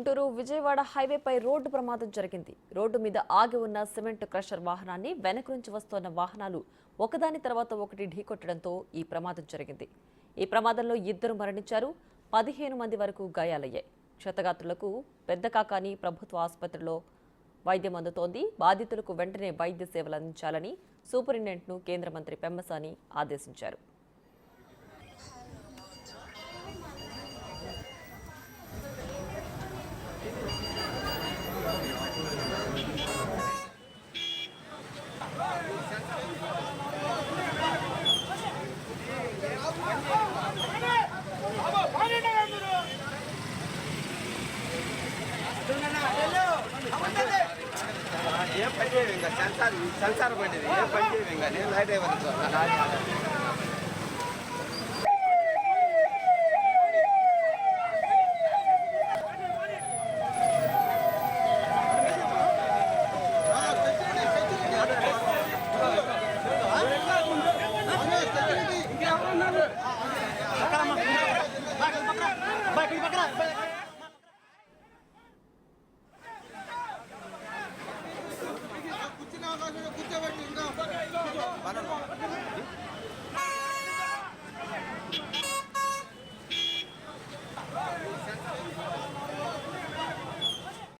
Guntur Vijayawada హైవేపై road ప్రమాదం జరిగింది. Road మీద ఆగి ఉన్న సిమెంట్ క్రషర్ వాహనాన్ని వెనక నుంచి వస్తున్న వాహనాలు ఒకదాని తర్వాత ఒకటి ఢీకొట్టడంతో ఈ ప్రమాదం జరిగింది. ఈ ప్రమాదంలో 2 మరణించారు, 15 మంది వరకు గాయాలయ్యాయి. క్షతగాత్రులకు పెద్దకాకాని ప్రభుత్వ ఆసుపత్రిలో వైద్యం అందుతోంది. బాధితులకు వెంటనే వైద్య సేవలు అందించాలని సూపరింటెండెంట్ను కేంద్ర మంత్రి పెమ్మసాని ఆదేశించారు. ఏం పని చేయవు ఇంకా సెన్సార్ పడింది. ఏం పని చేయవు ఇంకా నేను లైట్ అయిపోతుంది. Baik,